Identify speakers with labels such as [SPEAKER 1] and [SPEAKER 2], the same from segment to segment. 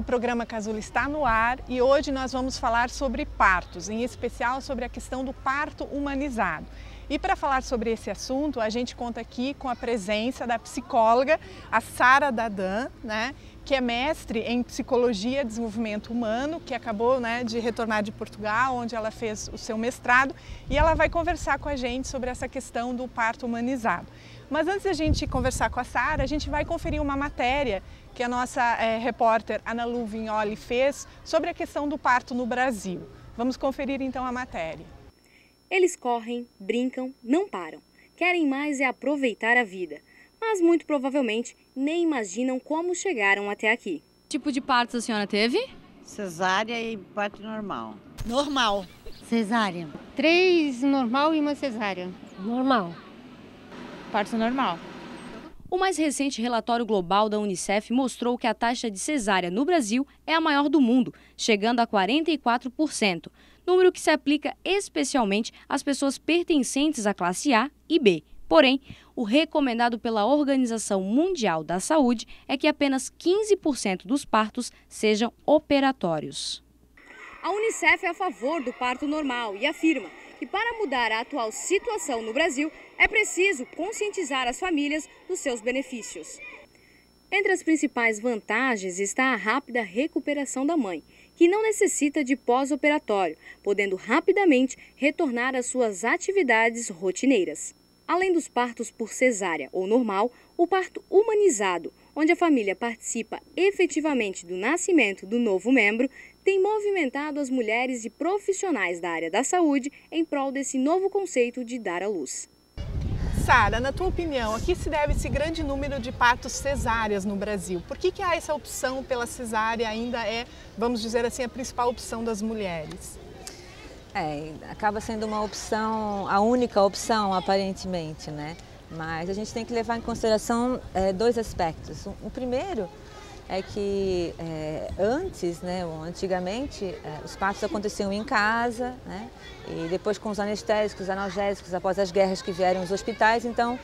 [SPEAKER 1] programa Casulo está no ar e hoje nós vamos falar sobre partos, em especial sobre a questão do parto humanizado. E para falar sobre esse assunto, a gente conta aqui com a presença da psicóloga, a Sara Dadan, que é mestre em Psicologia e Desenvolvimento Humano, que acabou de retornar de Portugal, onde ela fez o seu mestrado, e ela vai conversar com a gente sobre essa questão do parto humanizado. Mas antes da gente conversar com a Sara, a gente vai conferir uma matéria que a nossa repórter Ana Lu Vignoli fez sobre a questão do parto no Brasil. Vamos conferir então a matéria.
[SPEAKER 2] Eles correm, brincam, não param. Querem mais é aproveitar a vida. Mas muito provavelmente nem imaginam como chegaram até aqui.
[SPEAKER 3] Que tipo de parto a senhora teve?
[SPEAKER 4] Cesárea e parto normal.
[SPEAKER 5] Normal.
[SPEAKER 6] Cesárea.
[SPEAKER 7] 3 normal e uma cesárea.
[SPEAKER 6] Normal.
[SPEAKER 5] Parto normal.
[SPEAKER 2] O mais recente relatório global da Unicef mostrou que a taxa de cesárea no Brasil é a maior do mundo, chegando a 44%, número que se aplica especialmente às pessoas pertencentes à classe A e B. Porém, o recomendado pela Organização Mundial da Saúde é que apenas 15% dos partos sejam operatórios. A Unicef é a favor do parto normal e afirma que para mudar a atual situação no Brasil é preciso conscientizar as famílias dos seus benefícios. Entre as principais vantagens está a rápida recuperação da mãe, que não necessita de pós-operatório, podendo rapidamente retornar às suas atividades rotineiras. Além dos partos por cesárea ou normal, o parto humanizado, onde a família participa efetivamente do nascimento do novo membro, tem movimentado as mulheres e profissionais da área da saúde em prol desse novo conceito de dar à luz.
[SPEAKER 1] Sara, na tua opinião, a que se deve esse grande número de partos cesáreas no Brasil? Por que há essa opção pela cesárea ainda é, vamos dizer assim, a principal opção das mulheres?
[SPEAKER 8] Acaba sendo uma opção, a única opção aparentemente, Mas a gente tem que levar em consideração dois aspectos. O primeiro é que antigamente, os partos aconteciam em casa, e depois com os anestésicos, analgésicos, após as guerras que vieram os hospitais, então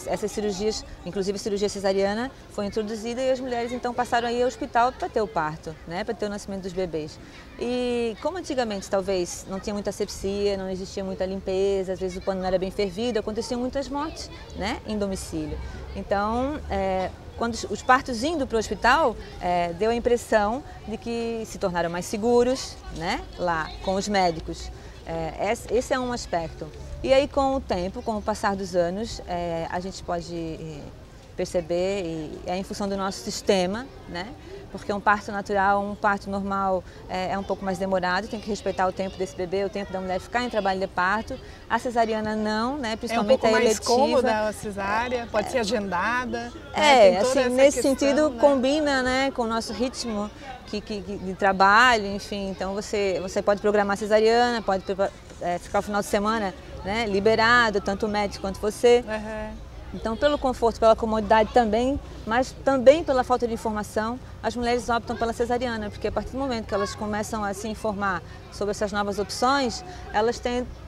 [SPEAKER 8] essas cirurgias, inclusive a cirurgia cesariana, foi introduzida e as mulheres então passaram a ir ao hospital para ter o parto, para ter o nascimento dos bebês. E como antigamente talvez não tinha muita asepsia, não existia muita limpeza, às vezes o pano não era bem fervido, aconteciam muitas mortes em domicílio. Então, quando os partos indo para o hospital, deu a impressão de que se tornaram mais seguros, lá com os médicos. Esse é um aspecto. E aí com o tempo, com o passar dos anos, a gente pode perceber, e é em função do nosso sistema, porque um parto natural, um parto normal é um pouco mais demorado, tem que respeitar o tempo desse bebê, o tempo da mulher ficar em trabalho de parto. A cesariana não, principalmente a eletiva.
[SPEAKER 1] É um pouco mais cômoda a cesárea, pode ser agendada.
[SPEAKER 8] Nesse sentido combina com o nosso ritmo de trabalho, enfim. Então você pode programar a cesariana, pode ficar o final de semana liberado, tanto o médico quanto você. Então, pelo conforto, pela comodidade também, mas também pela falta de informação, as mulheres optam pela cesariana, porque a partir do momento que elas começam a se informar sobre essas novas opções, elas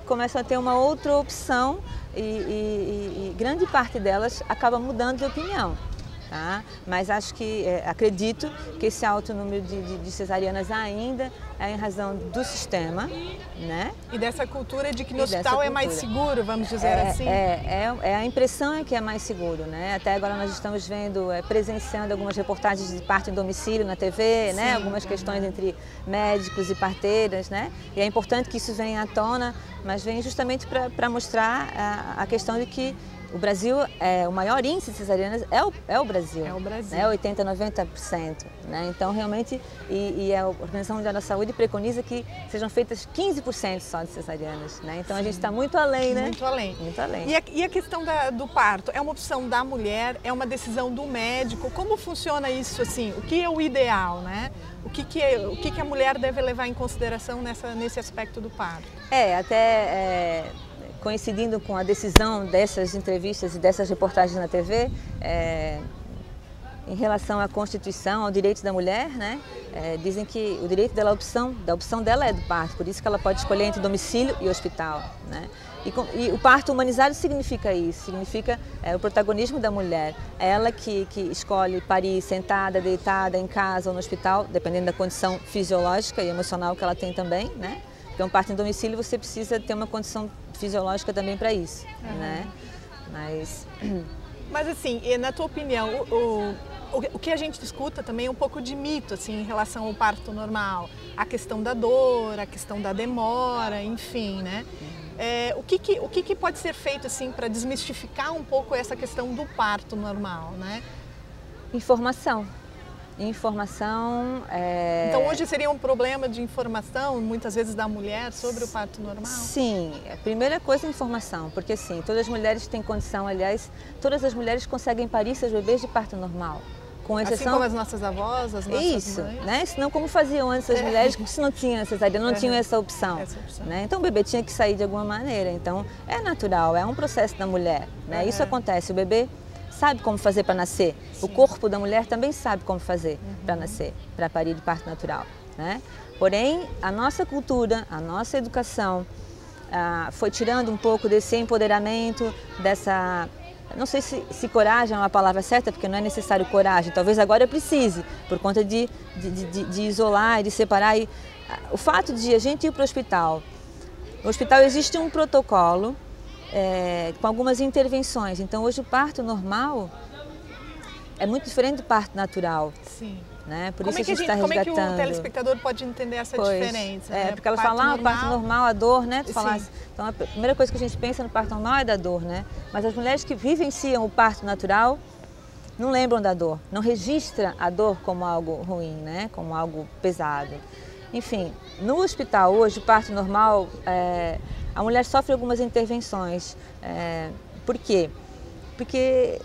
[SPEAKER 8] começam a ter uma outra opção e grande parte delas acaba mudando de opinião. Mas acredito que esse alto número de cesarianas ainda é em razão do sistema,
[SPEAKER 1] E dessa cultura de que no hospital é mais seguro, vamos dizer assim?
[SPEAKER 8] A impressão é que é mais seguro, Até agora nós estamos vendo, presenciando algumas reportagens de parto em domicílio na TV, Algumas questões entre médicos e parteiras, E é importante que isso venha à tona, mas vem justamente para mostrar a questão de que o Brasil, o maior índice de cesarianas é o Brasil. 80%, 90%. Então, realmente, e a Organização Mundial da Saúde preconiza que sejam feitas 15% só de cesarianas. Então, a gente está muito além,
[SPEAKER 1] Muito além.
[SPEAKER 8] Muito além.
[SPEAKER 1] E a questão do parto, é uma opção da mulher, é uma decisão do médico? Como funciona isso, assim? O que é o ideal, O que a mulher deve levar em consideração nesse aspecto do parto?
[SPEAKER 8] Coincidindo com a decisão dessas entrevistas e dessas reportagens na TV, em relação à Constituição, ao direito da mulher, né? Dizem que o direito dela, da opção dela é do parto, por isso que ela pode escolher entre domicílio e hospital, né? E o parto humanizado significa isso, significa o protagonismo da mulher. É ela que escolhe parir sentada, deitada, em casa ou no hospital, dependendo da condição fisiológica e emocional que ela tem também, né? Porque um parto em domicílio você precisa ter uma condição fisiológica também para isso, né?
[SPEAKER 1] Mas assim, na tua opinião, o que a gente escuta também é um pouco de mito assim, em relação ao parto normal, a questão da dor, a questão da demora, enfim, né? O que pode ser feito assim para desmistificar um pouco essa questão do parto normal, né?
[SPEAKER 8] Informação.
[SPEAKER 1] Então hoje seria um problema de informação, muitas vezes da mulher, sobre o parto normal?
[SPEAKER 8] Sim, a primeira coisa é informação, porque assim, todas as mulheres têm condição, aliás, todas as mulheres conseguem parir seus bebês de parto normal. Com exceção...
[SPEAKER 1] Assim como as nossas avós, as nossas
[SPEAKER 8] Isso,
[SPEAKER 1] mães?
[SPEAKER 8] né? Senão como faziam antes as mulheres, se não tinham cesariana, não tinham essa opção. Né? Então o bebê tinha que sair de alguma maneira, então é natural, é um processo da mulher, né? Isso acontece, o bebê sabe como fazer para nascer. Sim. O corpo da mulher também sabe como fazer para nascer, para parir de parto natural, né? Porém, a nossa cultura, a nossa educação foi tirando um pouco desse empoderamento, dessa... Não sei se coragem é uma palavra certa, porque não é necessário coragem, talvez agora precise, por conta de isolar e de separar. O fato de a gente ir para o hospital, no hospital existe um protocolo, com algumas intervenções. Então hoje o parto normal é muito diferente do parto natural.
[SPEAKER 1] Sim.
[SPEAKER 8] Né? Por isso a gente está resgatando.
[SPEAKER 1] Como é que o telespectador pode entender essa diferença? Né?
[SPEAKER 8] Porque ela fala, parto normal, a dor, né? Então a primeira coisa que a gente pensa no parto normal é da dor, né? Mas as mulheres que vivenciam o parto natural não lembram da dor, não registram a dor como algo ruim, né? Como algo pesado. Enfim, no hospital hoje, o parto normal, a mulher sofre algumas intervenções. Por quê? Porque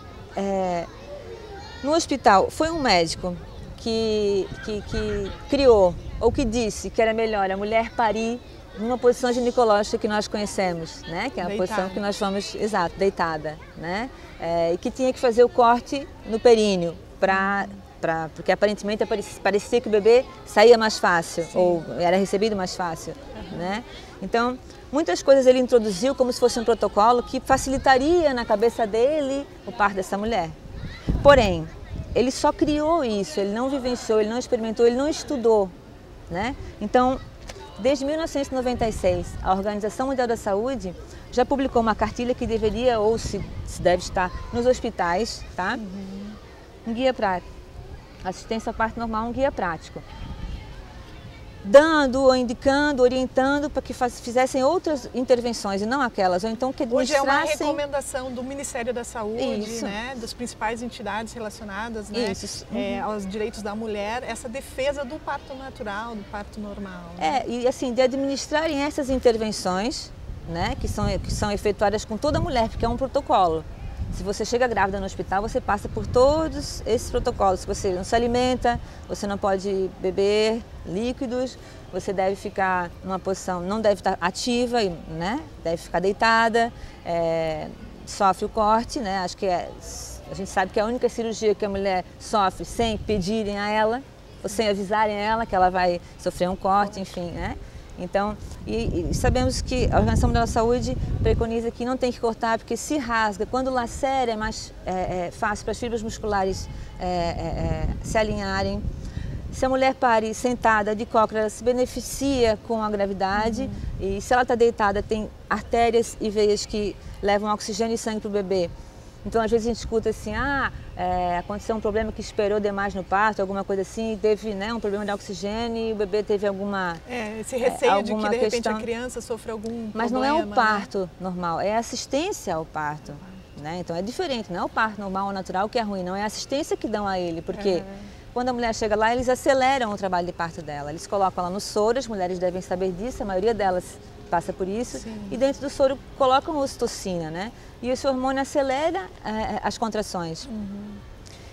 [SPEAKER 8] no hospital foi um médico que criou, ou que disse que era melhor a mulher parir numa posição ginecológica que nós conhecemos, né? Que é a posição que nós chamamos, exato, deitada, né? E que tinha que fazer o corte no períneo, porque aparentemente parecia que o bebê saía mais fácil, ou era recebido mais fácil, né? Então, muitas coisas ele introduziu como se fosse um protocolo que facilitaria na cabeça dele o parto dessa mulher. Porém, ele só criou isso, ele não vivenciou, ele não experimentou, ele não estudou, né? Então, desde 1996, a Organização Mundial da Saúde já publicou uma cartilha que deveria, ou se deve estar, nos hospitais, tá? Um guia prático, assistência ao parto normal, um guia prático. Dando, ou indicando, orientando para que fizessem outras intervenções e não aquelas, ou então que administrassem...
[SPEAKER 1] Hoje é uma recomendação do Ministério da Saúde, né, das principais entidades relacionadas, né, aos direitos da mulher, essa defesa do parto natural, do parto normal. Né?
[SPEAKER 8] E assim, de administrarem essas intervenções, né, que são efetuadas com toda mulher, porque é um protocolo. Se você chega grávida no hospital, você passa por todos esses protocolos. Você não se alimenta, você não pode beber líquidos, você deve ficar numa posição, não deve estar ativa, né? Deve ficar deitada, sofre o corte, né? Acho que a gente sabe que é a única cirurgia que a mulher sofre sem pedirem a ela, ou sem avisarem a ela que ela vai sofrer um corte, enfim, né? Então, e sabemos que a Organização Mundial da Saúde preconiza que não tem que cortar, porque se rasga, quando lacera é mais fácil para as fibras musculares se alinharem. Se a mulher pare sentada de cócoras, ela se beneficia com a gravidade, e se ela está deitada, tem artérias e veias que levam oxigênio e sangue para o bebê. Então, às vezes a gente escuta assim, aconteceu um problema que esperou demais no parto, alguma coisa assim, teve, né, um problema de oxigênio e o bebê teve alguma
[SPEAKER 1] esse receio de que, de repente,
[SPEAKER 8] questão...
[SPEAKER 1] a criança sofre algum problema.
[SPEAKER 8] Mas não é o parto normal, é a assistência ao parto. Né? Então, é diferente, não é o parto normal ou natural que é ruim, não é a assistência que dão a ele, porque quando a mulher chega lá, eles aceleram o trabalho de parto dela. Eles colocam ela no soro, as mulheres devem saber disso, a maioria delas passa por isso, e dentro do soro colocam ocitocina, né? E esse hormônio acelera as contrações.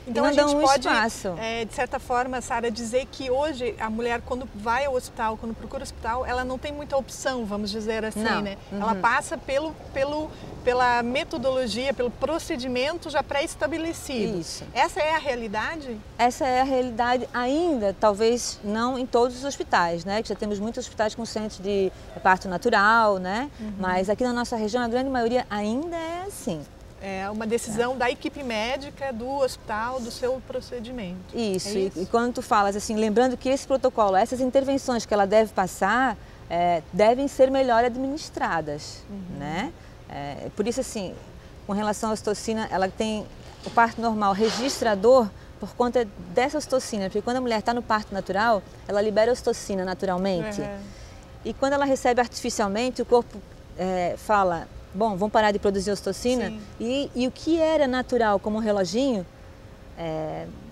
[SPEAKER 1] Então
[SPEAKER 8] e não
[SPEAKER 1] a
[SPEAKER 8] dão
[SPEAKER 1] gente
[SPEAKER 8] um
[SPEAKER 1] pode,
[SPEAKER 8] espaço.
[SPEAKER 1] de certa forma, Sara, dizer que hoje a mulher, quando vai ao hospital, quando procura o hospital, ela não tem muita opção, vamos dizer assim,
[SPEAKER 8] Não.
[SPEAKER 1] né? Ela passa pela metodologia, pelo procedimento já pré-estabelecido.
[SPEAKER 8] Isso.
[SPEAKER 1] Essa é a realidade?
[SPEAKER 8] Essa é a realidade ainda, talvez não em todos os hospitais, né? Que já temos muitos hospitais com centros de parto natural, né? Mas aqui na nossa região, a grande maioria ainda é assim.
[SPEAKER 1] É uma decisão da equipe médica, do hospital, do seu procedimento.
[SPEAKER 8] Isso,
[SPEAKER 1] É isso?
[SPEAKER 8] E quando tu falas assim, lembrando que esse protocolo, essas intervenções que ela deve passar, devem ser melhor administradas, né? Por isso assim, com relação à ocitocina, ela tem o parto normal registrador por conta dessa ocitocina, porque quando a mulher está no parto natural, ela libera a ocitocina naturalmente. E quando ela recebe artificialmente, o corpo fala, bom, vamos parar de produzir ocitocina, e o que era natural como um reloginho,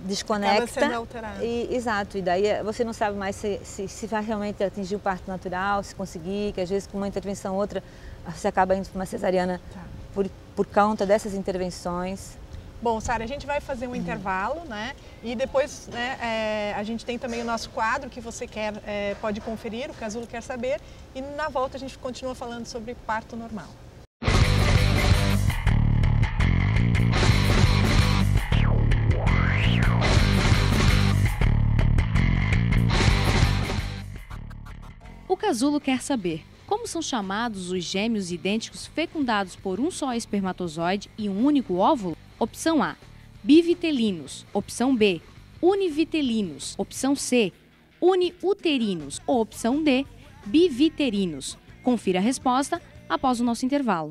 [SPEAKER 8] desconecta.
[SPEAKER 1] Acaba sendo alterado.
[SPEAKER 8] Exato, e daí você não sabe mais se vai realmente atingir o parto natural, se conseguir, que às vezes com uma intervenção ou outra, você acaba indo para uma cesariana por conta dessas intervenções.
[SPEAKER 1] Bom, Sara, a gente vai fazer um intervalo, né? E depois, né, a gente tem também o nosso quadro que você pode conferir, o Casulo Quer Saber, e na volta a gente continua falando sobre parto normal.
[SPEAKER 2] O Casulo quer saber como são chamados os gêmeos idênticos fecundados por um só espermatozoide e um único óvulo? Opção A, bivitelinos. Opção B, univitelinos. Opção C, uniuterinos. Ou opção D, biviterinos. Confira a resposta após o nosso intervalo.